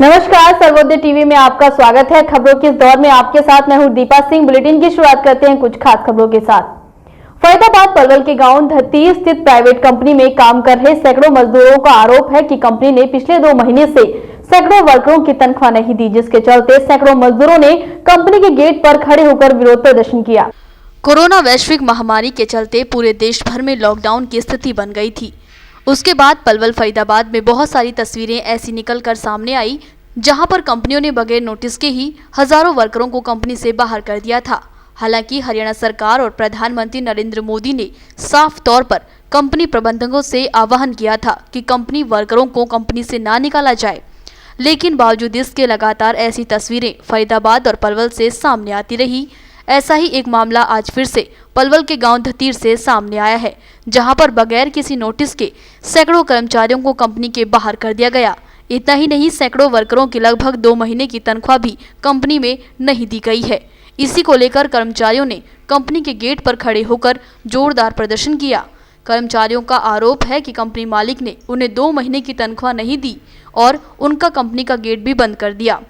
नमस्कार, सर्वोदय टीवी में आपका स्वागत है। खबरों के इस दौर में आपके साथ मैं हूं दीपा सिंह। बुलेटिन की शुरुआत करते हैं कुछ खास खबरों के साथ। फरीदाबाद पलवल के गांव धतीर स्थित प्राइवेट कंपनी में काम कर रहे सैकड़ों मजदूरों का आरोप है कि कंपनी ने पिछले 2 महीने से सैकड़ों वर्करों की तनख्वाह नहीं दी, जिसके चलते सैकड़ों मजदूरों ने कंपनी के गेट पर खड़े होकर विरोध प्रदर्शन किया। कोरोना वैश्विक महामारी के चलते पूरे देश भर में लॉकडाउन की स्थिति बन गई थी। उसके बाद पलवल फरीदाबाद में बहुत सारी तस्वीरें ऐसी निकल कर सामने आई जहां पर कंपनियों ने बगैर नोटिस के ही हजारों वर्करों को कंपनी से बाहर कर दिया था। हालांकि हरियाणा सरकार और प्रधानमंत्री नरेंद्र मोदी ने साफ तौर पर कंपनी प्रबंधकों से आह्वान किया था कि कंपनी वर्करों को कंपनी से ना निकाला जाए, लेकिन बावजूद इसके लगातार ऐसी तस्वीरें फरीदाबाद और पलवल से सामने आती रही। ऐसा ही एक मामला आज फिर से पलवल के गांव धतीर से सामने आया है, जहां पर बगैर किसी नोटिस के सैकड़ों कर्मचारियों को कंपनी के बाहर कर दिया गया। इतना ही नहीं, सैकड़ों वर्करों की लगभग 2 महीने की तनख्वाह भी कंपनी में नहीं दी गई है। इसी को लेकर कर्मचारियों ने कंपनी के गेट पर खड़े होकर जोरदार प्रदर्शन किया। कर्मचारियों का आरोप है कि कंपनी मालिक ने उन्हें 2 महीने की तनख्वाह नहीं दी और उनका कंपनी का गेट भी बंद कर दिया।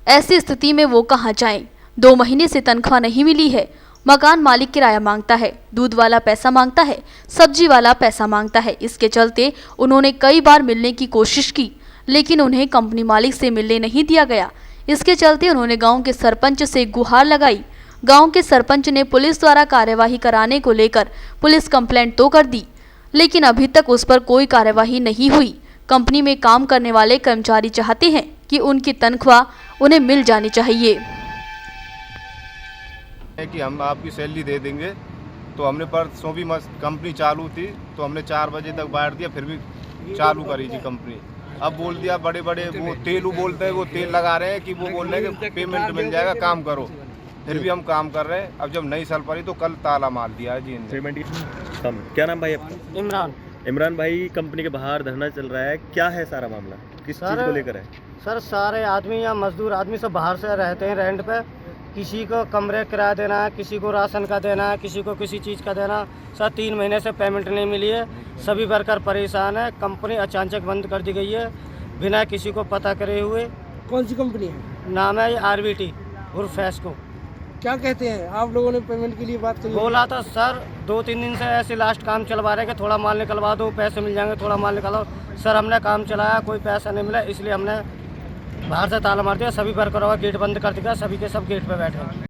ऐसी स्थिति में वो कहाँ जाएं? 2 महीने से तनख्वाह नहीं मिली है। मकान मालिक किराया मांगता है, दूध वाला पैसा मांगता है, सब्जी वाला पैसा मांगता है। इसके चलते उन्होंने कई बार मिलने की कोशिश की, लेकिन उन्हें कंपनी मालिक से मिलने नहीं दिया गया। इसके चलते उन्होंने गांव के सरपंच से गुहार लगाई। गांव के सरपंच ने पुलिस द्वारा कार्यवाही कराने को लेकर पुलिस कंप्लेंट तो कर दी, लेकिन अभी तक उस पर कोई कार्यवाही नहीं हुई। कंपनी में काम करने वाले कर्मचारी चाहते हैं कि उनकी तनख्वाह उन्हें मिल जानी चाहिए। कि हम आपकी सैलरी दे देंगे, तो हमने परसों भी कंपनी चालू थी तो हमने 4 बजे तक बांट दिया, फिर भी चालू करी थी कंपनी। अब बोल दिया बड़े बड़े वो तेलू बोलते हैं, वो तेल लगा रहे हैं कि वो बोल रहे हैं कि पेमेंट मिल जाएगा, काम करो। फिर भी हम काम कर रहे हैं। अब जब नहीं चल पड़ी तो कल ताला मार दिया है जी इनने। पेमेंट क्या नाम भाई आपका? इमरान भाई, कंपनी के बाहर धरना चल रहा है, क्या है सारा मामला, किस चीज़ को लेकर है? सर, सारे आदमी या मजदूर आदमी सब बाहर से रहते हैं रेंट पे। किसी को कमरे किराया देना है, किसी को राशन का देना है, किसी को किसी चीज़ का देना। सर 3 महीने से पेमेंट नहीं मिली है। सभी वर्कर परेशान है। कंपनी अचानक बंद कर दी गई है बिना किसी को पता करे हुए। कौन सी कंपनी है? नाम है RBT उर्फ फैस्को। क्या कहते हैं आप लोगों ने पेमेंट के लिए बात करी? बोला था सर 2-3 दिन से ऐसे लास्ट काम चलवा रहे कि थोड़ा माल निकलवा दो, पैसे मिल जाएंगे, थोड़ा माल निकालो। सर हमने काम चलाया, कोई पैसा नहीं मिला, इसलिए हमने बाहर से ताला मार दिया। सभी वर्करों का गेट बंद कर दिया, सभी के सब गेट पे बैठे हैं।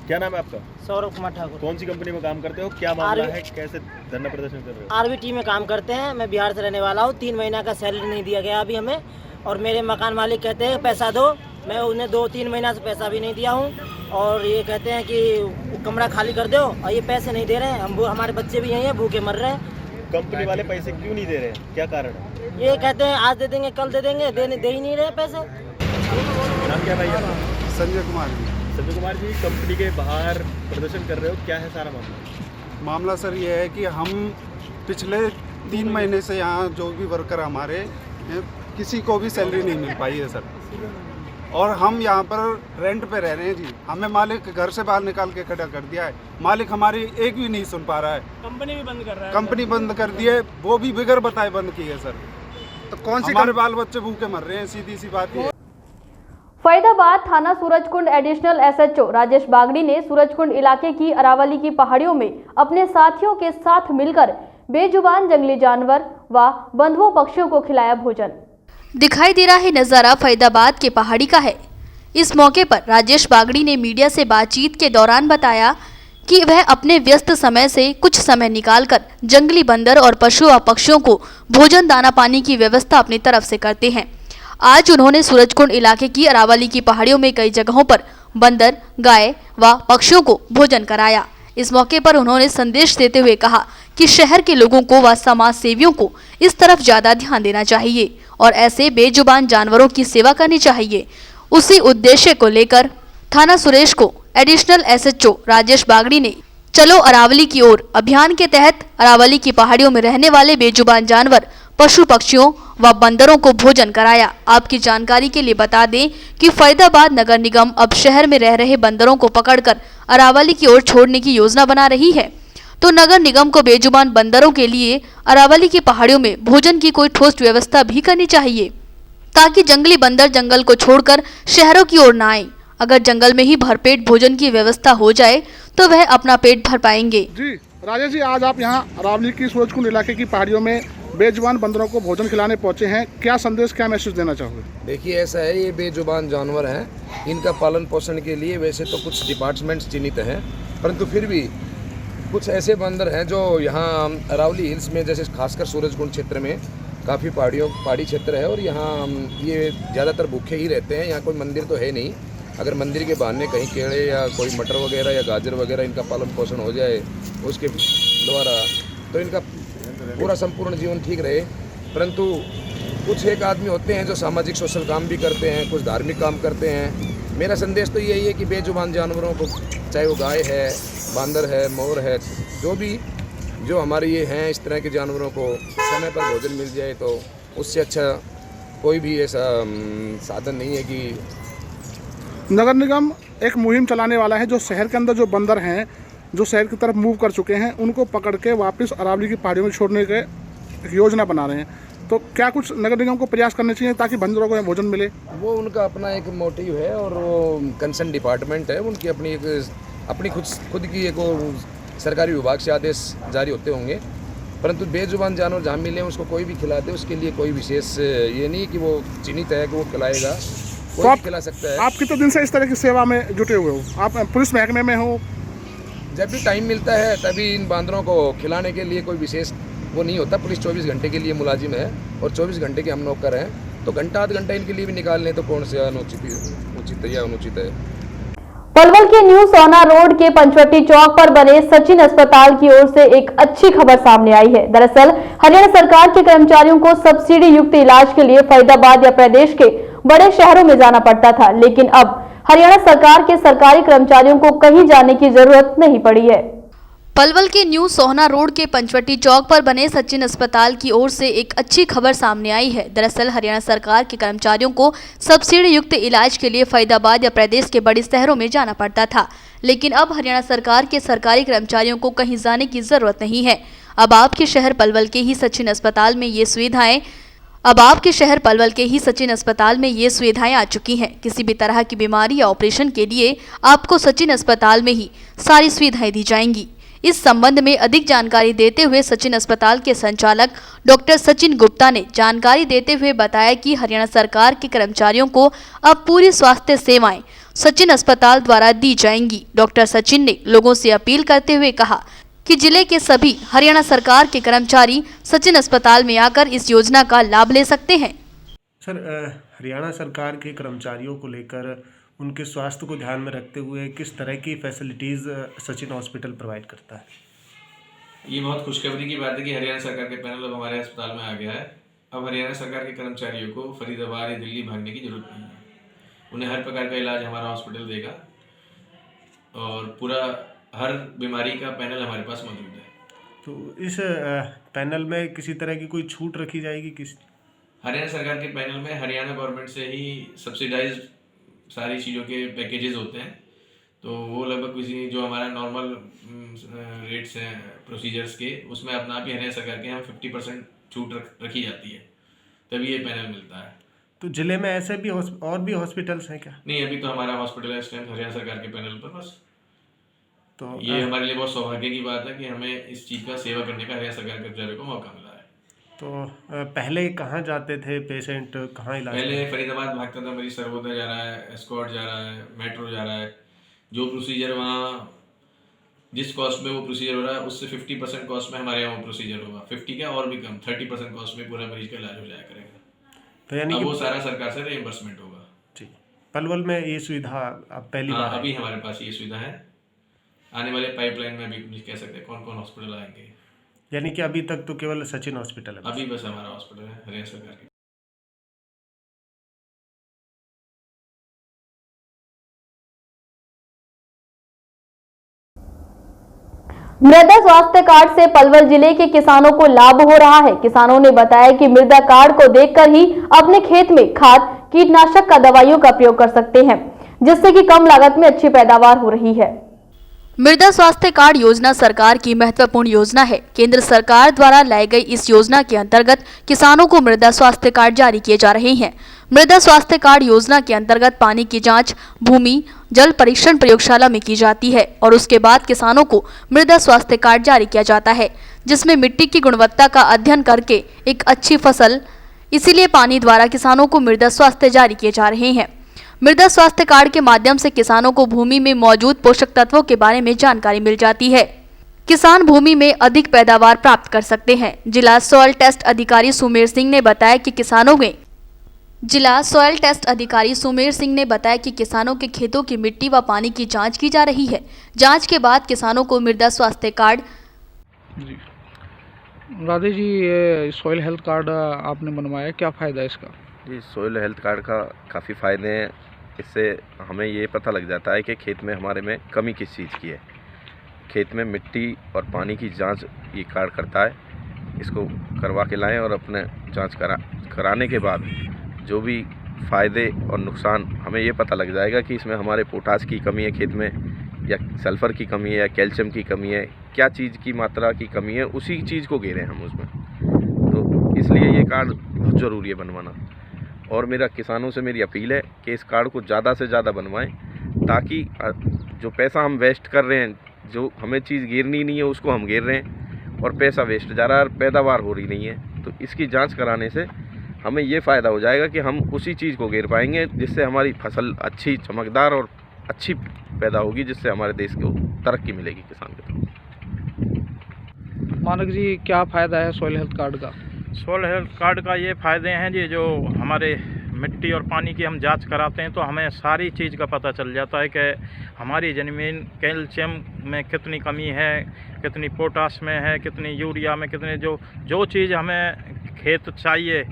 क्या नाम है आपका? सौरभ कुमार ठाकुर। कौन सी कंपनी में काम करते हो, क्या मामला है, कैसे धरना प्रदर्शन कर रहे हो? RBT में काम करते हैं। मैं बिहार से रहने वाला हूँ। 3 महीना का सैलरी नहीं दिया गया अभी हमें, और मेरे मकान मालिक कहते हैं पैसा दो। मैं उन्हें 2-3 महीना से पैसा भी नहीं दिया हूँ, और ये कहते हैं कि कमरा खाली कर दो, और ये पैसे नहीं दे रहे हैं। हमारे बच्चे भी यहीं हैं, भूखे मर रहे हैं। कंपनी वाले पैसे क्यों नहीं दे रहे हैं, क्या कारण है? ये कहते हैं आज दे देंगे, कल दे देंगे, दे ही नहीं रहे पैसे। नाम क्या भाई आपका? संजय कुमार जी। संजय कुमार जी, कंपनी के बाहर प्रदर्शन कर रहे हो, क्या है सारा मामला? मामला सर ये है कि हम पिछले 3 महीने से यहाँ जो भी वर्कर हमारे हैं, किसी को भी सैलरी नहीं मिल पाई है सर। और हम यहाँ पर रेंट पे रह रहे हैं जी। हमें मालिक घर से बाहर निकाल के खड़ा कर दिया है। मालिक हमारी एक भी नहीं सुन पा रहा है। कंपनी भी बंद कर रहा है। कंपनी बंद कर दी है, वो भी बगैर बताए बंद की है सर। तो कौन सी हमारे बाल बच्चे भूखे मर रहे हैं, सीधी सी बात है। फरीदाबाद थाना सूरजकुंड एडिशनल SHO राजेश बागड़ी ने सूरजकुंड इलाके की अरावली की पहाड़ियों में अपने साथियों के साथ मिलकर बेजुबान जंगली जानवर व बंधुओं पक्षियों को खिलाया भोजन। दिखाई दे रहा है नजारा फरीदाबाद के पहाड़ी का है। इस मौके पर राजेश बागड़ी ने मीडिया से बातचीत के दौरान बताया कि वह अपने व्यस्त समय से कुछ समय निकालकर जंगली बंदर और पशु व पक्षियों को भोजन दाना पानी की व्यवस्था अपनी तरफ से करते हैं। आज उन्होंने सूरजकुंड इलाके की अरावली की पहाड़ियों में कई जगहों पर बंदर, गाय व पक्षियों को भोजन कराया। इस मौके पर उन्होंने संदेश देते हुए कहा कि शहर के लोगों को व समाज सेवियों को इस तरफ ज्यादा ध्यान देना चाहिए और ऐसे बेजुबान जानवरों की सेवा करनी चाहिए। उसी उद्देश्य को लेकर थाना सुरेश को एडिशनल SHO राजेश बागड़ी ने चलो अरावली की ओर अभियान के तहत अरावली की पहाड़ियों में रहने वाले बेजुबान जानवर, पशु पक्षियों व बंदरों को भोजन कराया। आपकी जानकारी के लिए बता दें कि फरीदाबाद नगर निगम अब शहर में रह रहे बंदरों को पकड़कर अरावली की ओर छोड़ने की योजना बना रही है, तो नगर निगम को बेजुबान बंदरों के लिए अरावली की पहाड़ियों में भोजन की कोई ठोस व्यवस्था भी करनी चाहिए। ताकि जंगली बंदर जंगल को छोड़कर शहरों की ओर न आए। अगर जंगल में ही भरपेट भोजन की व्यवस्था हो जाए तो वह अपना पेट भर पाएंगे। जी राजेश जी, आज आप यहाँ अरावली की सूरजकुंड इलाके की पहाड़ियों में बेजुबान बंदरों को भोजन खिलाने पहुँचे हैं। क्या संदेश, क्या मैसेज देना चाहोगे? देखिए, ऐसा है, ये बेजुबान जानवर हैं, इनका पालन पोषण के लिए वैसे तो कुछ डिपार्टमेंट्स चिन्हित हैं, परंतु फिर भी कुछ ऐसे बंदर हैं जो यहाँ अरावली हिल्स में, जैसे खासकर सूरजकुंड क्षेत्र में काफ़ी पहाड़ी क्षेत्र है और यहाँ ये ज़्यादातर भूखे ही रहते हैं। यहाँ कोई मंदिर तो है नहीं, अगर मंदिर के बहाने कहीं केड़े या कोई मटर वगैरह या गाजर वगैरह इनका पालन पोषण हो जाए उसके द्वारा, तो इनका पूरा संपूर्ण जीवन ठीक रहे। परंतु कुछ एक आदमी होते हैं जो सामाजिक सोशल काम भी करते हैं, कुछ धार्मिक काम करते हैं। मेरा संदेश तो यही है कि बेजुबान जानवरों को, चाहे वो गाय है, बांदर है, मोर है, जो हमारे ये हैं, इस तरह के जानवरों को समय पर भोजन मिल जाए तो उससे अच्छा कोई भी ऐसा साधन नहीं है कि। नगर निगम एक मुहिम चलाने वाला है, जो शहर के अंदर जो बंदर हैं, जो शहर की तरफ मूव कर चुके हैं, उनको पकड़ के वापस अरावली की पहाड़ियों में छोड़ने के एक योजना बना रहे हैं। तो क्या कुछ नगर निगम को प्रयास करने चाहिए ताकि बंदरों को भोजन मिले? वो उनका अपना एक मोटिव है और वो कंसर्न डिपार्टमेंट है, उनकी अपनी खुद की एक सरकारी विभाग से आदेश जारी होते होंगे। परंतु बेजुबान जानवर जहाँ मिले उसको कोई भी खिला दे, उसके लिए कोई विशेष ये नहीं कि वो चिन्हित है कि वो खिलाएगा, कोई भी खिला सकता है। आप कितने दिन से इस तरह की सेवा में जुटे हुए हो? आप पुलिस महकमे में हो? जब भी टाइम मिलता है तभी इन बांदरों को खिलाने के लिए कोई विशेष वो नहीं होता। पुलिस 24 घंटे के लिए मुलाजिम है और 24 घंटे के हम नौकर हैं, तो घंटा आध घंटा इनके लिए भी निकाल लें तो कौन से उचित या अनुचित है। पलवल के न्यू सोना रोड के पंचवटी चौक पर बने सचिन अस्पताल की ओर से एक अच्छी खबर सामने आई है। दरअसल हरियाणा सरकार के कर्मचारियों को सब्सिडी युक्त इलाज के लिए फरीदाबाद या प्रदेश के बड़े शहरों में जाना पड़ता था, लेकिन अब हरियाणा सरकार के सरकारी कर्मचारियों को कहीं जाने की जरूरत नहीं पड़ी है। पलवल के न्यू सोहना रोड के पंचवटी चौक पर बने सचिन अस्पताल की ओर से एक अच्छी खबर सामने आई है। दरअसल हरियाणा सरकार के कर्मचारियों को सब्सिडी युक्त इलाज के लिए फरीदाबाद या प्रदेश के बड़े शहरों में जाना पड़ता था, लेकिन अब हरियाणा सरकार के सरकारी कर्मचारियों को कहीं जाने की जरूरत नहीं है। अब आपके शहर पलवल के ही सचिन अस्पताल में ये सुविधाएं आ चुकी हैं। किसी भी तरह की बीमारी या ऑपरेशन के लिए आपको सचिन अस्पताल में ही सारी सुविधाएं दी जाएंगी। इस संबंध में अधिक जानकारी देते हुए सचिन अस्पताल के संचालक डॉक्टर सचिन गुप्ता ने जानकारी देते हुए बताया कि हरियाणा सरकार के कर्मचारियों को अब पूरी स्वास्थ्य सेवाएं सचिन अस्पताल द्वारा दी जाएंगी। डॉक्टर सचिन ने लोगों से अपील करते हुए कहा कि जिले के सभी हरियाणा सरकार के कर्मचारी सचिन अस्पताल में आकर इस योजना का लाभ ले सकते हैं। सर, हरियाणा सरकार के कर्मचारियों को लेकर उनके स्वास्थ्य को ध्यान में रखते हुए किस तरह की फैसिलिटीज़ सचिन हॉस्पिटल प्रोवाइड करता है? ये बहुत खुशखबरी की बात है कि हरियाणा सरकार के पैनल अब हमारे अस्पताल में आ गया है। अब हरियाणा सरकार के कर्मचारियों को फरीदाबाद या दिल्ली भागने की जरूरत नहीं है। उन्हें हर प्रकार का इलाज हमारा हॉस्पिटल देगा और पूरा हर बीमारी का पैनल हमारे पास मौजूद है। तो इस पैनल में किसी तरह की कोई छूट रखी जाएगी? हरियाणा सरकार के पैनल में हरियाणा गवर्नमेंट से ही सब्सिडाइज सारी चीज़ों के पैकेजेस होते हैं, तो वो लगभग किसी जो हमारा नॉर्मल रेट्स हैं प्रोसीजर्स के, उसमें अपना आप ही हरियाणा सरकार के हम 50% छूट रखी जाती है, तभी ये पैनल मिलता है। तो जिले में ऐसे भी और भी हॉस्पिटल्स हैं क्या? नहीं, अभी तो हमारा हॉस्पिटल है इस टाइम हरियाणा सरकार के पैनल पर बस। तो ये हमारे लिए बहुत सौभाग्य की बात है कि हमें इस चीज़ का सेवा करने का हरियाणा सरकार के कर्मचारियों को मौका मिला है। तो पहले कहाँ जाते थे पेशेंट, कहाँ इलाज? पहले फरीदाबाद भागता था मरीज, सर्वोदय जा रहा है, एस्कॉर्ट जा रहा है, मेट्रो जा रहा है। जो प्रोसीजर वहाँ जिस कॉस्ट में वो प्रोसीजर हो रहा है उससे 50% कॉस्ट में हमारे यहाँ वो प्रोसीजर होगा। 50 क्या और भी कम, 30% कॉस्ट में पूरा मरीज का इलाज हो जाया करेगा। तो यानी वो सारा सरकार से रिइंबर्समेंट होगा। जी, पलवल में ये सुविधा अब पहली बार? अभी हमारे पास ये सुविधा है। आने वाले पाइपलाइन में अभी कह सकते हैं कौन कौन हॉस्पिटल आएंगे। यानी कि अभी तक तो केवल सचिन हॉस्पिटल है? अभी बस हमारा हॉस्पिटल है हरियाणा सरकार की। मृदा स्वास्थ्य कार्ड से पलवल जिले के किसानों को लाभ हो रहा है। किसानों ने बताया कि मृदा कार्ड को देखकर ही अपने खेत में खाद, कीटनाशक का दवाइयों का प्रयोग कर सकते हैं, जिससे कि कम लागत में अच्छी पैदावार हो रही है। मृदा स्वास्थ्य कार्ड योजना सरकार की महत्वपूर्ण योजना है। केंद्र सरकार द्वारा लाई गई इस योजना के अंतर्गत किसानों को मृदा स्वास्थ्य कार्ड जारी किए जा रहे हैं। मृदा स्वास्थ्य कार्ड योजना के अंतर्गत पानी की जांच भूमि जल परीक्षण प्रयोगशाला में की जाती है और उसके बाद किसानों को मृदा स्वास्थ्य कार्ड जारी किया जाता है, जिसमें मिट्टी की गुणवत्ता का अध्ययन करके एक अच्छी फसल, इसीलिए पानी द्वारा किसानों को मृदा स्वास्थ्य जारी किए जा रहे हैं। मृदा स्वास्थ्य कार्ड के माध्यम से किसानों को भूमि में मौजूद पोषक तत्वों के बारे में जानकारी मिल जाती है। किसान भूमि में अधिक पैदावार प्राप्त कर सकते हैं। जिला सॉइल टेस्ट अधिकारी सुमेर सिंह ने बताया कि किसानों के खेतों की मिट्टी व पानी की जांच की जा रही है। जांच के बाद किसानों को मृदा स्वास्थ्य कार्ड। राधे जी, ये सॉइल हेल्थ कार्ड आपने बनवाया, क्या फ़ायदा है इसका? जी, सॉइल हेल्थ कार्ड का काफ़ी फ़ायदे हैं। इससे हमें ये पता लग जाता है कि खेत में हमारे में कमी किस चीज़ की है। खेत में मिट्टी और पानी की जांच ये कार्ड करता है। इसको करवा के लाएं और अपने जांच कराने के बाद जो भी फ़ायदे और नुकसान हमें ये पता लग जाएगा कि इसमें हमारे पोटास की कमी है खेत में, या सल्फ़र की कमी है, या कैल्शियम की कमी है, क्या चीज़ की मात्रा की कमी है, उसी चीज़ को घेरें हम उसमें। तो इसलिए ये कार्ड बहुत ज़रूरी है बनवाना। और मेरा किसानों से मेरी अपील है कि इस कार्ड को ज़्यादा से ज़्यादा बनवाएं, ताकि जो पैसा हम वेस्ट कर रहे हैं, जो हमें चीज़ गिरनी नहीं है उसको हम गिर रहे हैं और पैसा वेस्ट जा रहा है और पैदावार हो रही नहीं है। तो इसकी जांच कराने से हमें ये फ़ायदा हो जाएगा कि हम उसी चीज़ को गिर पाएंगे, जिससे हमारी फसल अच्छी, चमकदार और अच्छी पैदा होगी, जिससे हमारे देश को तरक्की मिलेगी किसान के। मानक जी, क्या फ़ायदा है सॉइल हेल्थ कार्ड का? सॉइल हेल्थ कार्ड का ये फ़ायदे हैं जी, जो हमारे मिट्टी और पानी की हम जांच कराते हैं तो हमें सारी चीज़ का पता चल जाता है कि हमारी ज़मीन कैल्शियम में कितनी कमी है, कितनी पोटास में है, कितनी यूरिया में, कितने जो चीज़ हमें खेत चाहिए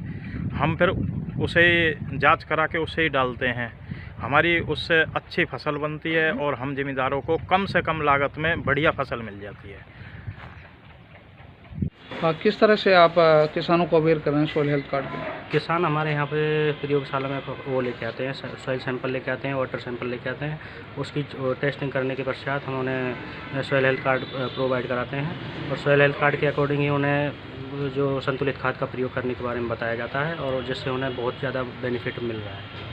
हम फिर उसे जांच करा के उसे ही डालते हैं। हमारी उससे अच्छी फसल बनती है और हम ज़मींदारों को कम से कम लागत में बढ़िया फसल मिल जाती है। किस तरह से आप किसानों को अवेयर कर रहे हैं सॉइल हेल्थ कार्ड पे? किसान हमारे यहाँ पे प्रयोगशाला में वो लेके आते हैं, सॉइल सैंपल लेके आते हैं, वाटर सैंपल लेके आते हैं। उसकी टेस्टिंग करने के पश्चात हम उन्हें सॉइल हेल्थ कार्ड प्रोवाइड कराते हैं और सॉइल हेल्थ कार्ड के अकॉर्डिंग ही उन्हें जो संतुलित खाद का प्रयोग करने के बारे में बताया जाता है और जिससे उन्हें बहुत ज़्यादा बेनिफिट मिल रहा है।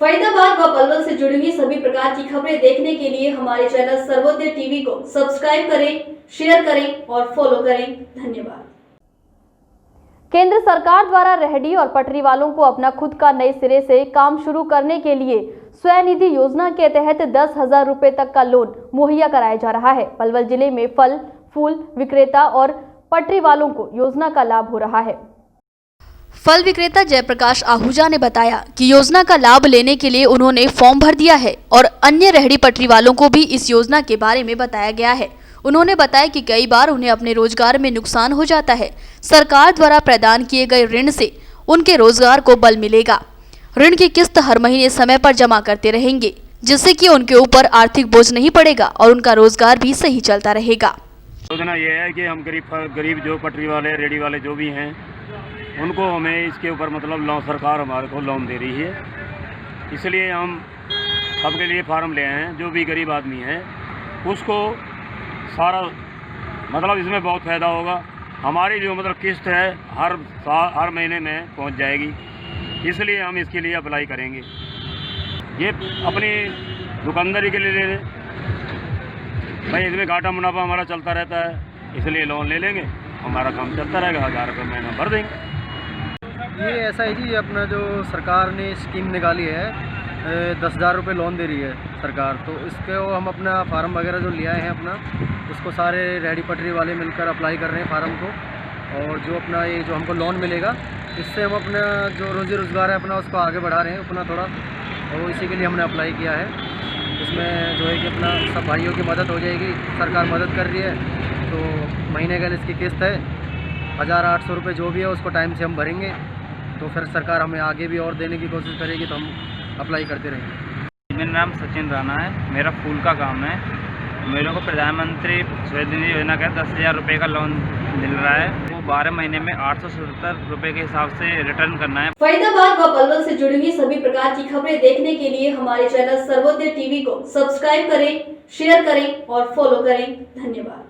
फरीदाबाद व पलवल से जुड़ी हुई सभी प्रकार की खबरें देखने के लिए हमारे चैनल सर्वोदय टीवी को सब्सक्राइब करें, शेयर करें और फॉलो करें। धन्यवाद। केंद्र सरकार द्वारा रेहड़ी और पटरी वालों को अपना खुद का नए सिरे से काम शुरू करने के लिए स्वनिधि योजना के तहत 10,000 रुपए तक का लोन मुहैया कराया जा रहा है। पलवल जिले में फल फूल विक्रेता और पटरी वालों को योजना का लाभ हो रहा है। फल विक्रेता जयप्रकाश आहूजा ने बताया कि योजना का लाभ लेने के लिए उन्होंने फॉर्म भर दिया है और अन्य रेहड़ी पटरी वालों को भी इस योजना के बारे में बताया गया है। उन्होंने बताया कि कई बार उन्हें अपने रोजगार में नुकसान हो जाता है। सरकार द्वारा प्रदान किए गए ऋण से उनके रोजगार को बल मिलेगा। ऋण की किस्त हर महीने समय पर जमा करते रहेंगे, जिससे कि उनके ऊपर आर्थिक बोझ नहीं पड़ेगा और उनका रोजगार भी सही चलता रहेगा। योजना ये है कि हम गरीब जो पटरी वाले रेडी वाले जो भी हैं उनको हमें इसके ऊपर मतलब लोन, सरकार हमारे को लोन दे रही है। इसलिए हम सबके लिए फार्म ले आए हैं। जो भी गरीब आदमी है उसको सारा मतलब इसमें बहुत फ़ायदा होगा। हमारी जो मतलब किस्त है हर महीने में पहुंच जाएगी, इसलिए हम इसके लिए अप्लाई करेंगे। ये अपनी दुकानदारी के लिए ले लें भाई, इसमें घाटा मुनाफा हमारा चलता रहता है, इसलिए लोन ले लेंगे, हमारा काम चलता रहेगा, 1000 रुपये महीना भर देंगे। ये ऐसा है जी, अपना जो सरकार ने स्कीम निकाली है 10,000 रुपये लोन दे रही है सरकार, तो इसके हम अपना फार्म वगैरह जो ले आए हैं अपना, उसको सारे रेहड़ी पटरी वाले मिलकर अप्लाई कर रहे हैं फार्म को। और जो अपना ये जो हमको लोन मिलेगा इससे हम अपना जो रोज़ी रोज़गार है अपना उसको आगे बढ़ा रहे हैं अपना थोड़ा, और इसी के लिए हमने अप्लाई किया है। इसमें जो है कि अपना सब भाइयों की मदद हो जाएगी, सरकार मदद कर रही है। तो महीने का इसकी किस्त है 1,800 रुपये, जो भी है उसको टाइम से हम भरेंगे तो फिर सरकार हमें आगे भी और देने की कोशिश करेगी, तो हम अप्लाई करते रहेंगे। मेरा नाम सचिन राणा है, मेरा फूल का काम है। मेरे को प्रधानमंत्री स्वनिधि योजना का 10,000 रुपये का लोन मिल रहा है। वो 12 महीने में 877 रुपये के हिसाब से रिटर्न करना है। फरीदाबाद व पलवल से जुड़ी हुई सभी प्रकार की खबरें देखने के लिए हमारे चैनल सर्वोदय टीवी को सब्सक्राइब करें, शेयर करें और फॉलो करें। धन्यवाद।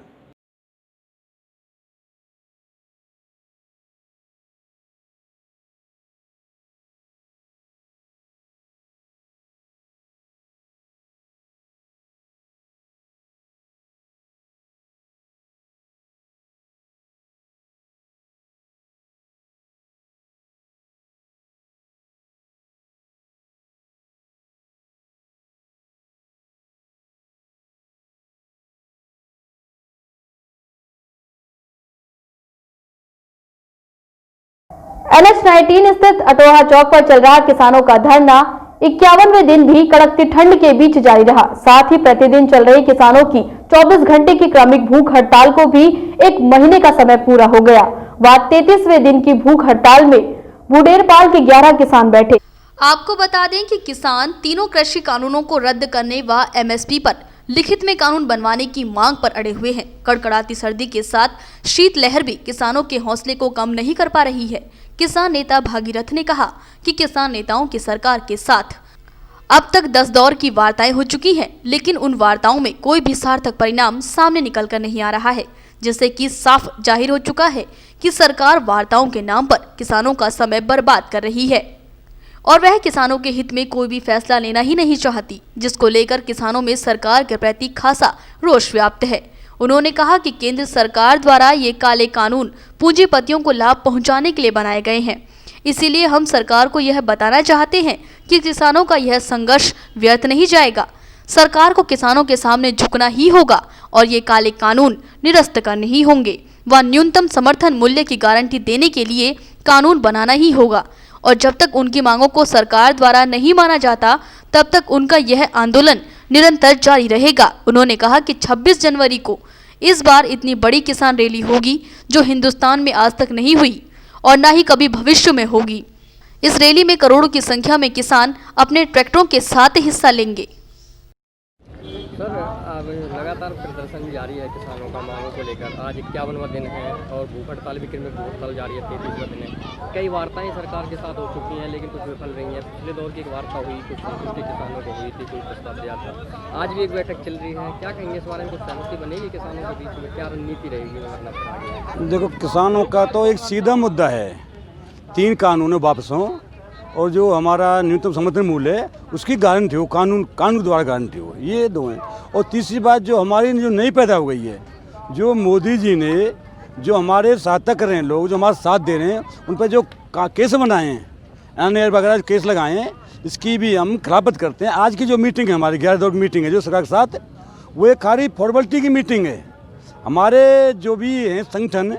NH-19 स्थित अटोहा चौक पर चल रहा किसानों का धरना 51वें दिन भी कड़कती ठंड के बीच जारी रहा। साथ ही प्रतिदिन चल रही किसानों की 24 घंटे की क्रमिक भूख हड़ताल को भी 1 महीने का समय पूरा हो गया। बाद 33वें दिन की भूख हड़ताल में बुडेरपाल के 11 किसान बैठे। आपको बता दें कि किसान तीनों कृषि कानूनों को रद्द करने व MSP पर लिखित में कानून बनवाने की मांग पर अड़े हुए हैं। कड़कड़ाती सर्दी के साथ शीतलहर भी किसानों के हौसले को कम नहीं कर पा रही है। किसान नेता भागीरथ ने कहा कि किसान नेताओं की सरकार के साथ अब तक 10 दौर की वार्ताएं हो चुकी हैं, लेकिन उन वार्ताओं में कोई भी सार्थक परिणाम सामने निकल कर नहीं आ रहा है, जिससे कि साफ जाहिर हो चुका है कि सरकार वार्ताओं के नाम पर किसानों का समय बर्बाद कर रही है और वह किसानों के हित में कोई भी फैसला लेना ही नहीं चाहती, जिसको लेकर किसानों में सरकार के प्रति खासा रोष व्याप्त है। उन्होंने कहा कि केंद्र सरकार द्वारा ये काले कानून पूंजीपतियों को लाभ पहुंचाने के लिए बनाए गए हैं, इसीलिए हम सरकार को यह बताना चाहते हैं कि किसानों का यह संघर्ष व्यर्थ नहीं जाएगा। सरकार को किसानों के सामने झुकना ही होगा और ये काले कानून निरस्त करने ही होंगे व न्यूनतम समर्थन मूल्य की गारंटी देने के लिए कानून बनाना ही होगा और जब तक उनकी मांगों को सरकार द्वारा नहीं माना जाता तब तक उनका यह आंदोलन निरंतर जारी रहेगा। उन्होंने कहा कि 26 जनवरी को इस बार इतनी बड़ी किसान रैली होगी जो हिंदुस्तान में आज तक नहीं हुई और ना ही कभी भविष्य में होगी। इस रैली में करोड़ों की संख्या में किसान अपने ट्रैक्टरों के साथ हिस्सा लेंगे। सर, अब लगातार प्रदर्शन जारी है किसानों का मांगों को लेकर। आज 51वां दिन है और भूख हड़ताल भी क्रमिक भूख हड़ताल जारी है 33वां दिन है। कई वार्ताएं सरकार के साथ हो चुकी हैं लेकिन कुछ विफल रही हैं। पिछले दौर की एक वार्ता हुई, कुछ किसानों को हुई थी, कोई प्रस्ताव दिया था। आज भी एक बैठक चल रही है, क्या कहेंगे इस बारे में? कुछ सहमति बनेगी किसानों के बीच में? क्या रणनीति रहेगी? देखो, किसानों का तो एक सीधा मुद्दा है, 3 कानून वापस हों और जो हमारा न्यूनतम समर्थन मूल्य है उसकी गारंटी हो, कानून द्वारा गारंटी हो, ये 2 हैं। और तीसरी बात जो हमारी जो नई पैदा हो गई है, जो मोदी जी ने जो हमारे सहायता कर रहे हैं, लोग जो हमारा साथ दे रहे हैं, उन पर जो केस बनाए हैं, NR वगैरह केस लगाए हैं, इसकी भी हम खिलाफत करते हैं। आज की जो मीटिंग है हमारी 11 दौर की मीटिंग है जो सरकार के साथ, वो एक खाली फॉर्मेलिटी की मीटिंग है। हमारे जो भी हैं संगठन,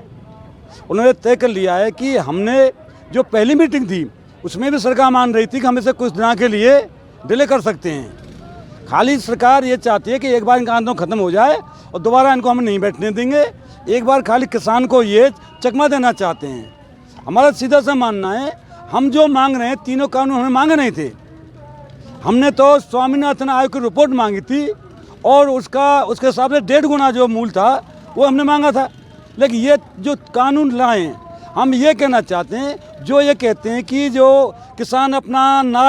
उन्होंने तय कर लिया है कि हमने जो पहली मीटिंग थी उसमें भी सरकार मान रही थी कि हम इसे कुछ दिनों के लिए डिले कर सकते हैं। खाली सरकार ये चाहती है कि एक बार इनका आंदोलन खत्म हो जाए और दोबारा इनको हम नहीं बैठने देंगे। एक बार खाली किसान को ये चकमा देना चाहते हैं। हमारा सीधा सा मानना है, हम जो मांग रहे हैं 3 कानून हमें मांगे नहीं थे। हमने तो स्वामीनाथन आयोग की रिपोर्ट मांगी थी और उसके हिसाब से 1.5 गुना जो मूल था वो हमने मांगा था। लेकिन ये जो कानून लाए, हम ये कहना चाहते हैं, जो ये कहते हैं कि जो किसान अपना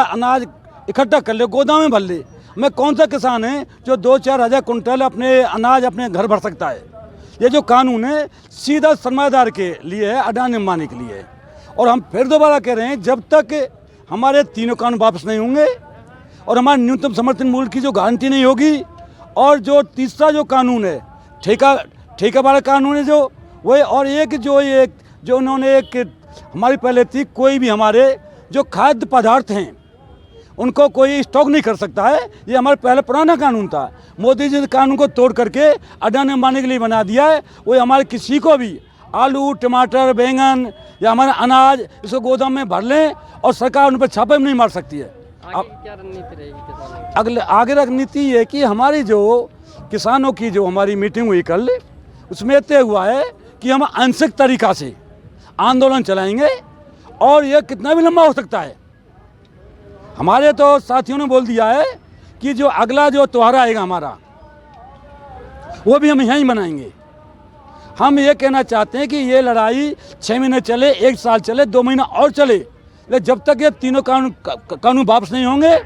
अनाज इकट्ठा कर ले, गोदाम में भर ले। मैं कौन सा किसान है जो 2-4 हज़ार कुंटल अपने अनाज अपने घर भर सकता है? ये जो कानून है सीधा सरमायादार के लिए है, अडानी अंबानी के लिए है। और हम फिर दोबारा कह रहे हैं, जब तक हमारे 3 कानून वापस नहीं होंगे और हमारे न्यूनतम समर्थन मूल्य की जो गारंटी नहीं होगी, और जो तीसरा जो कानून है ठेका वाला कानून है जो वो, और एक जो उन्होंने एक हमारी पहले थी, कोई भी हमारे जो खाद्य पदार्थ हैं उनको कोई स्टॉक नहीं कर सकता है। ये हमारा पहले पुराना कानून था। मोदी जी ने कानून को तोड़ करके अडानी अंबानी के लिए बना दिया है। वो हमारे किसी को भी आलू, टमाटर, बैंगन या हमारा अनाज इसको गोदाम में भर लें और सरकार उन पर छापे नहीं मार सकती है। क्या रणनीति रहेगी? आगे रणनीति ये कि हमारी जो किसानों की जो हमारी मीटिंग हुई कल, उसमें तय हुआ है कि हम आंशिक तरीका से आंदोलन चलाएंगे और यह कितना भी लंबा हो सकता है। हमारे तो साथियों ने बोल दिया है कि जो अगला जो त्योहार आएगा हमारा, वो भी हम यहीं मनाएंगे। हम ये कहना चाहते हैं कि ये लड़ाई 6 महीने चले, 1 साल चले, 2 महीना और चले, लेकिन जब तक ये 3 कानून वापस नहीं होंगे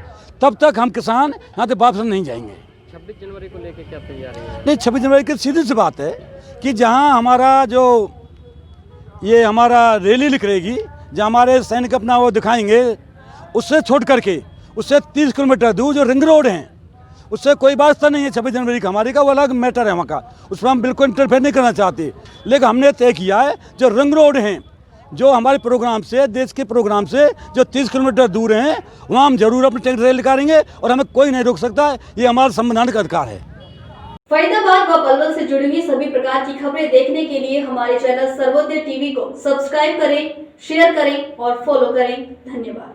तब तक हम किसान यहाँ से वापस नहीं जाएंगे। 26 जनवरी को लेकर क्या तैयारी है? नहीं, 26 जनवरी की सीधी सी बात है कि जहाँ हमारा जो ये हमारा रैली निकलेगी, जहाँ हमारे सैनिक अपना वो दिखाएंगे, उससे छोड़ करके उससे 30 किलोमीटर दूर जो रिंग रोड हैं, उससे कोई वास्ता नहीं है 26 जनवरी का। हमारे का वो अलग मैटर है वहाँ का, उस पर हम बिल्कुल इंटरफेयर नहीं करना चाहते। लेकिन हमने तय किया है जो रिंग रोड हैं, जो हमारे प्रोग्राम से, देश के प्रोग्राम से जो 30 किलोमीटर दूर हैं, वहाँ हम जरूर अपनी ट्रैक्टर रैली निकालेंगे और हमें कोई नहीं रोक सकता है। ये हमारा संवैधानिक अधिकार है। फरीदाबाद व पलवल से जुड़ी हुई सभी प्रकार की खबरें देखने के लिए हमारे चैनल सर्वोदय टीवी को सब्सक्राइब करें, शेयर करें और फॉलो करें। धन्यवाद।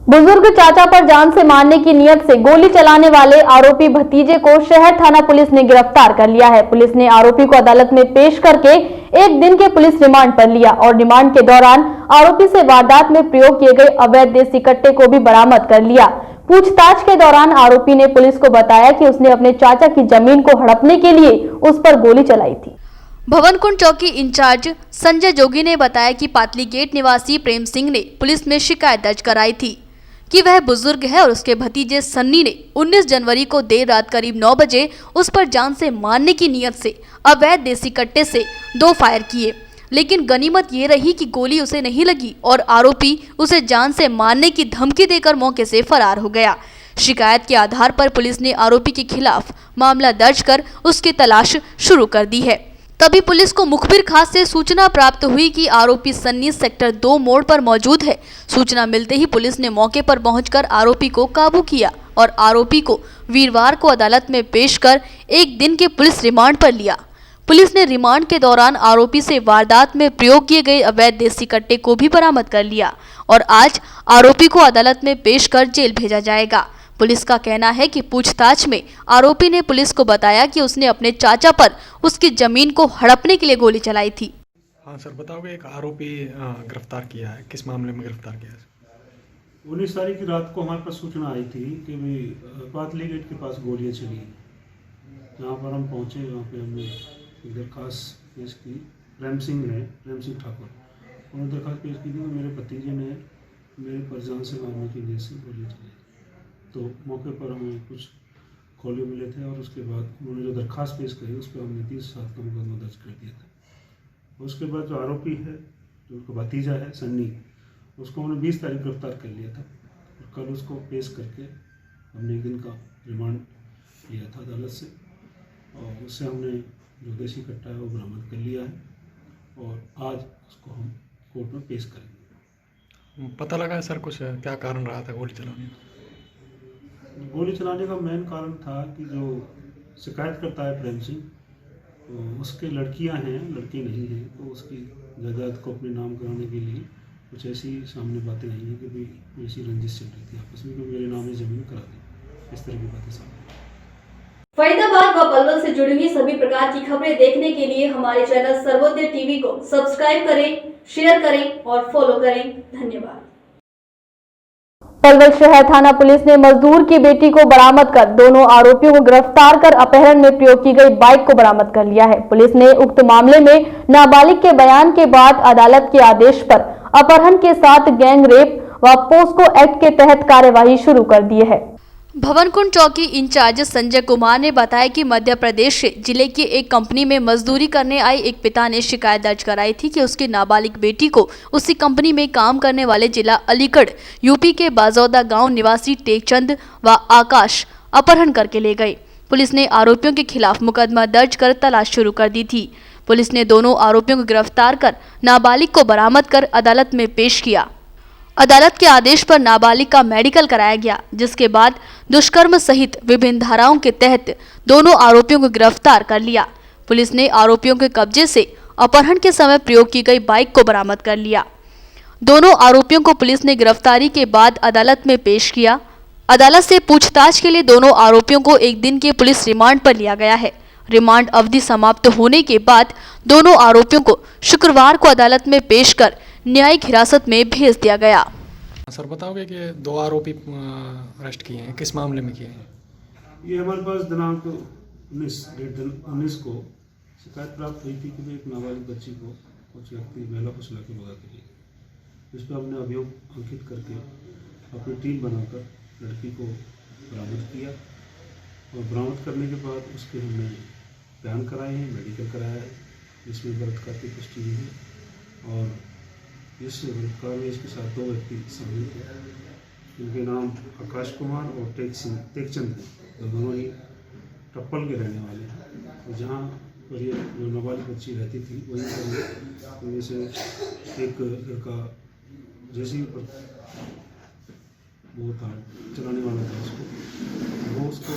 बुजुर्ग चाचा पर जान से मारने की नियत से गोली चलाने वाले आरोपी भतीजे को शहर थाना पुलिस ने गिरफ्तार कर लिया है। पुलिस ने आरोपी को अदालत में पेश करके एक दिन के पुलिस रिमांड पर लिया और रिमांड के दौरान आरोपी से वारदात में प्रयोग किए गए अवैध देसी कट्टे को भी बरामद कर लिया। पूछताछ के दौरान आरोपी ने पुलिस को बताया कि उसने अपने चाचा की जमीन को हड़पने के लिए उस पर गोली चलाई थी। भवनकुंड चौकी इंचार्ज संजय जोगी ने बताया कि पातली गेट निवासी प्रेम सिंह ने पुलिस में शिकायत दर्ज कराई थी कि वह बुजुर्ग है और उसके भतीजे सन्नी ने 19 जनवरी को देर रात करीब 9 बजे उस पर जान से मारने की नियत से अवैध देसी कट्टे से 2 फायर किए, लेकिन गनीमत ये रही कि गोली उसे नहीं लगी और आरोपी उसे जान से मारने की धमकी देकर मौके से फरार हो गया। शिकायत के आधार पर पुलिस ने आरोपी के खिलाफ मामला दर्ज कर उसकी तलाश शुरू कर दी है। तभी पुलिस को मुखबिर खास से सूचना प्राप्त हुई कि आरोपी सन्नी सेक्टर 2 मोड़ पर मौजूद है। सूचना मिलते ही पुलिस ने मौके पर पहुंचकर आरोपी को काबू किया और आरोपी को वीरवार को अदालत में पेश कर एक दिन के पुलिस रिमांड पर लिया। पुलिस ने रिमांड के दौरान आरोपी से वारदात में प्रयोग किए गए अवैध देसी कट्टे को भी बरामद कर लिया और आज आरोपी को अदालत में पेश कर जेल भेजा जाएगा। पुलिस का कहना है कि पूछताछ में आरोपी ने पुलिस को बताया कि उसने अपने चाचा पर उसकी जमीन को हड़पने के लिए गोली चलाई थी। हाँ सर, बताओगे एक आरोपी गिरफ्तार किया है, किस मामले में गिरफ्तार किया है? 19 तारीख की रात को हमारे पास सूचना आई थी कि पातली गेट के पास गोलियां चली। जहाँ पर हम पहुँचे वहाँ पे हमने एक दरखास्त पेश की। प्रेम सिंह ठाकुर उन्होंने दरखास्त पेश की थी कि मेरे भतीजे ने मेरे पर जान से मारने की नियत से गोलियां चली। तो मौके पर हमें कुछ खोले मिले थे और उसके बाद उन्होंने जो दरखास्त पेश करी उस पर हमने 30/7 का मुकदमा दर्ज कर दिया था। उसके बाद जो आरोपी है, जो उसका भतीजा है सन्नी, उसको हमने 20 तारीख गिरफ्तार कर लिया था और कल उसको पेश करके हमने एक दिन का रिमांड लिया था अदालत से और उससे हमने जो देसी कट्टा है वो बरामद कर लिया है और आज उसको हम कोर्ट में पेश करेंगे। पता लगा है सर कुछ क्या कारण रहा था गोली चलाने का? गोली चलाने का मेन कारण था कि जो शिकायत करता है प्रेम सिंह, तो उसके लड़कियां हैं, लड़के नहीं हैं, तो उसकी जायदाद को अपने नाम कराने के लिए कुछ ऐसी सामने बातें नहीं हैं कि भाई ऐसी रंजिश चल रही थी आपस में कि मेरे नाम में ज़मीन करा दी, इस तरह की बातें सामने। फरीदाबाद व पलवल से जुड़ी हुई सभी प्रकार की खबरें देखने के लिए हमारे चैनल सर्वोदय टीवी को सब्सक्राइब करें, शेयर करें और फॉलो करें। धन्यवाद। पलवल शहर थाना पुलिस ने मजदूर की बेटी को बरामद कर दोनों आरोपियों को गिरफ्तार कर अपहरण में प्रयोग की गई बाइक को बरामद कर लिया है। पुलिस ने उक्त मामले में नाबालिग के बयान के बाद अदालत के आदेश पर अपहरण के साथ गैंग रेप व पोस्को एक्ट के तहत कार्यवाही शुरू कर दी है। भवनकुंड चौकी इंचार्ज संजय कुमार ने बताया कि मध्य प्रदेश से जिले की एक कंपनी में मजदूरी करने आए एक पिता ने शिकायत दर्ज कराई थी कि उसकी नाबालिग बेटी को उसी कंपनी में काम करने वाले जिला अलीगढ़ यूपी के बाजौदा गांव निवासी टेकचंद व आकाश अपहरण करके ले गए। पुलिस ने आरोपियों के खिलाफ मुकदमा दर्ज कर तलाश शुरू कर दी थी। पुलिस ने दोनों आरोपियों को गिरफ्तार कर नाबालिग को बरामद कर अदालत में पेश किया। अदालत के आदेश पर नाबालिग का मेडिकल कराया गया, जिसके बाद दुष्कर्म सहित विभिन्न धाराओं के तहत दोनों आरोपियों को गिरफ्तार कर लिया। पुलिस ने आरोपियों के कब्जे से अपहरण के समय प्रयोग की गई बाइक को बरामद कर लिया। दोनों आरोपियों को पुलिस ने गिरफ्तारी के बाद अदालत में पेश किया। अदालत से पूछताछ के लिए दोनों आरोपियों को एक दिन के पुलिस रिमांड पर लिया गया है। रिमांड अवधि समाप्त होने के बाद दोनों आरोपियों को शुक्रवार को अदालत में पेश कर न्यायिक हिरासत में भेज दिया गया। सर बताओगे कि 2 आरोपी अरेस्ट किए हैं, किस मामले में किए हैं? ये हमारे पास दिनांक 19 को शिकायत प्राप्त हुई थी कि एक नाबालिग बच्ची को कुछ व्यक्ति महिला को सुला के भगा के लिए, इस पर हमने अभियोग अंकित करके अपनी टीम बनाकर लड़की को बरामद किया और बरामद करने के बाद उसके हमने बयान कराए हैं, मेडिकल कराया है, जिसमें बलात्कार की पुष्टि हुई है और इस बलात्कार में इसके साथ 2 व्यक्ति शामिल थे, इनके नाम आकाश कुमार और टेकचंद हैं। दोनों ही टप्पल के रहने वाले हैं। तो जहाँ पर ये जो नाबालिग बच्ची रहती थी वहीं पर उनमें से एक लड़का जैसे वो था चलाने वाला था, वो उसको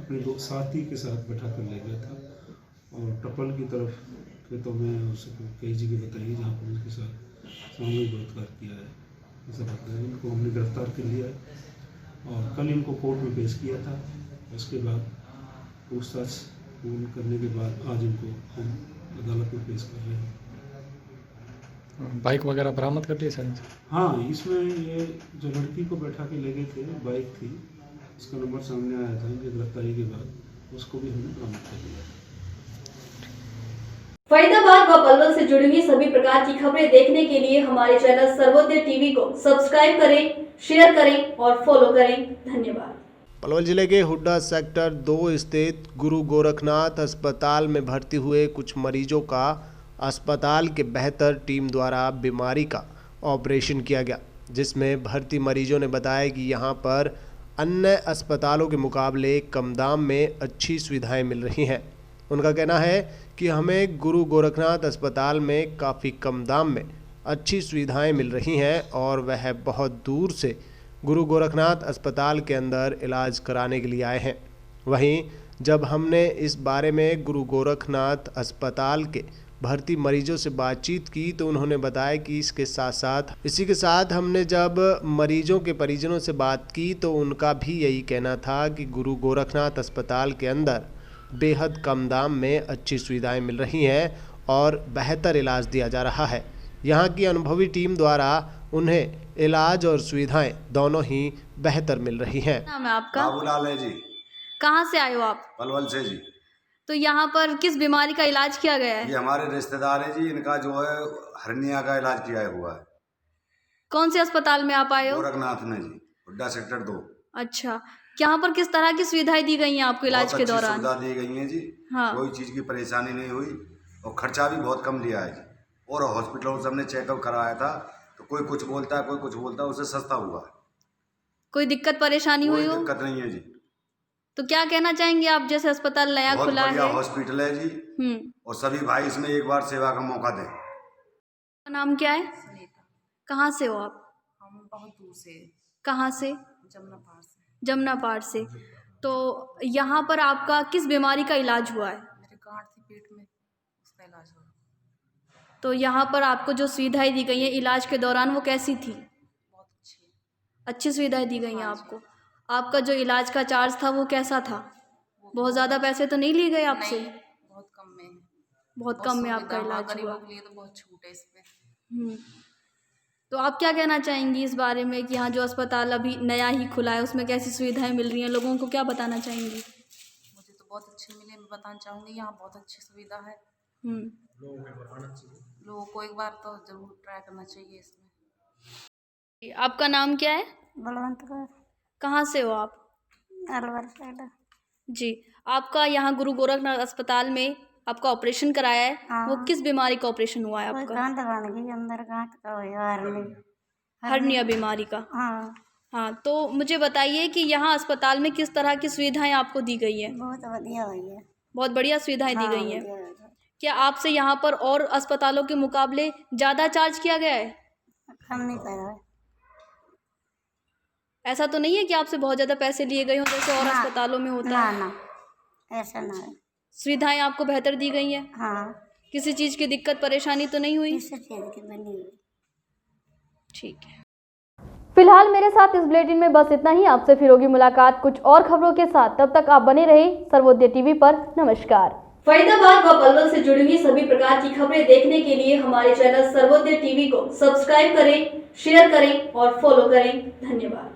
अपने दो साथी के साथ बैठा कर ले गया था और टप्पल की तरफ खेतों में उसको कई जगह बताई जहाँ पर उसके साथ सामूहिक बलात्कार किया है, ऐसा बताया। इनको हमने गिरफ्तार कर लिया है और कल इनको कोर्ट में पेश किया था। उसके बाद पूछताछ पूर्ण करने के बाद आज इनको हम अदालत में पेश कर रहे हैं। बाइक वगैरह बरामद कर लिए सर? हाँ, इसमें ये जो लड़की को बैठा के ले गए थे, बाइक थी, उसका नंबर सामने आया था इनकी गिरफ्तारी के बाद, उसको भी हमने बरामद कर लिया। फरीदाबाद व पलवल से जुड़ी हुई सभी प्रकार की खबरें देखने के लिए हमारे चैनल सर्वोदय टीवी को सब्सक्राइब करें, शेयर करें और फॉलो करें। धन्यवाद। पलवल जिले के हुड्डा सेक्टर 2 स्थित गुरु गोरखनाथ अस्पताल में भर्ती हुए कुछ मरीजों का अस्पताल के बेहतर टीम द्वारा बीमारी का ऑपरेशन किया गया, जिसमें भर्ती मरीजों ने बताया कि यहां पर अन्य अस्पतालों के मुकाबले कम दाम में अच्छी सुविधाएं मिल रही हैं। उनका कहना है कि हमें गुरु गोरखनाथ अस्पताल में काफ़ी कम दाम में अच्छी सुविधाएं मिल रही हैं और वह बहुत दूर से गुरु गोरखनाथ अस्पताल के अंदर इलाज कराने के लिए आए हैं। वहीं जब हमने इस बारे में गुरु गोरखनाथ अस्पताल के भर्ती मरीजों से बातचीत की तो उन्होंने बताया कि इसी के साथ हमने जब मरीजों के परिजनों से बात की तो उनका भी यही कहना था कि गुरु गोरखनाथ अस्पताल के अंदर बेहद कम दाम में अच्छी सुविधाएं मिल रही हैं और बेहतर इलाज दिया जा रहा है। यहाँ की अनुभवी टीम द्वारा उन्हें इलाज और सुविधाएं दोनों ही बेहतर मिल रही हैं। नाम है आपका? बाबूलाल है जी। कहाँ से आए हो आप? पलवल से जी। तो यहाँ पर किस बीमारी का इलाज किया गया है? ये हमारे रिश्तेदार है जी, इनका जो है हर्निया का इलाज किया हुआ है। कौन से अस्पताल में आप आए हो? गोरखनाथ में जी, हुड्डा सेक्टर 2। अच्छा, यहाँ पर किस तरह की सुविधाएं दी गई हैं आपको इलाज के दौरान? सुविधा दी गई है जी। हाँ। कोई चीज़ की परेशानी नहीं हुई और खर्चा भी बहुत कम लिया है जी। और हॉस्पिटलों से हमने चेकअप कराया था तो कोई कुछ बोलता है, कोई कुछ बोलता है, उससे सस्ता हुआ है। कोई दिक्कत परेशानी हुई हो? कोई दिक्कत नहीं है जी। तो क्या कहना चाहेंगे आप, जैसे अस्पताल नया खुला है? बहुत बढ़िया हॉस्पिटल है जी और सभी भाई इसमें एक बार सेवा का मौका दें। आपका नाम क्या है? कहाँ से हो आप? हम बहुत दूर से। कहाँ से? जमुना से। जमुना पार से। तो यहाँ पर आपका किस बीमारी का इलाज हुआ है? मेरे गांठ थी पेट में, उसका इलाज हुआ। तो यहाँ पर आपको जो सुविधाएं दी गई हैं इलाज के दौरान वो कैसी थी? बहुत अच्छी सुविधाएं दी गई हैं आपको। आपका जो इलाज का चार्ज था वो कैसा था? बहुत ज़्यादा पैसे तो नहीं लिए गए आपसे? बहुत कम में। बहुत कम में आपका इलाज हुआ। गरीबों के लिए तो बहुत छूट है इसमें। तो आप क्या कहना चाहेंगी इस बारे में कि यहाँ जो अस्पताल अभी नया ही खुला है उसमें कैसी सुविधाएं मिल रही हैं, लोगों को क्या बताना चाहेंगी? मुझे तो बहुत अच्छी मिली, मैं बताना चाहूँगी यहाँ बहुत अच्छी सुविधा है। लोगों को एक बार तो जरूर ट्राई करना चाहिए इसमें। आपका नाम क्या है? बलवंत कौर। कहाँ से हो आप? अलवर साइड। जी, आपका यहाँ गुरु गोरखनाथ अस्पताल में आपका ऑपरेशन कराया है। हाँ। वो किस बीमारी का ऑपरेशन हुआ है आपका? गांठ बन गई अंदर, गांठ का हर्निया बीमारी का। हाँ, तो मुझे बताइए कि यहाँ अस्पताल में किस तरह की सुविधाएं आपको दी गई है? बहुत बढ़िया हुई है। बहुत बढ़िया सुविधाएं दी गई हैं। क्या आपसे यहाँ पर और अस्पतालों के मुकाबले ज़्यादा चार्ज किया गया है? कम नहीं करा है। ऐसा तो नहीं है कि आपसे बहुत ज़्यादा पैसे लिए गए हों जैसे और अस्पतालों में होता है? ना, ऐसा ना है। सुविधाएं आपको बेहतर दी गई हैं? हाँ। किसी चीज़ की दिक्कत परेशानी तो नहीं हुई? किसी चीज़ की बनी हुई। ठीक है। फिलहाल मेरे साथ इस बुलेटिन में बस इतना ही। आपसे फिर होगी मुलाकात कुछ और खबरों के साथ। तब तक आप बने रहे सर्वोदय टीवी पर। नमस्कार। फरीदाबाद व पलवल से जुड़ी हुई सभी प्रकार की खबरें देखने के लिए हमारे चैनल सर्वोदय टीवी को सब्सक्राइब करें, शेयर करें और फॉलो करें। धन्यवाद।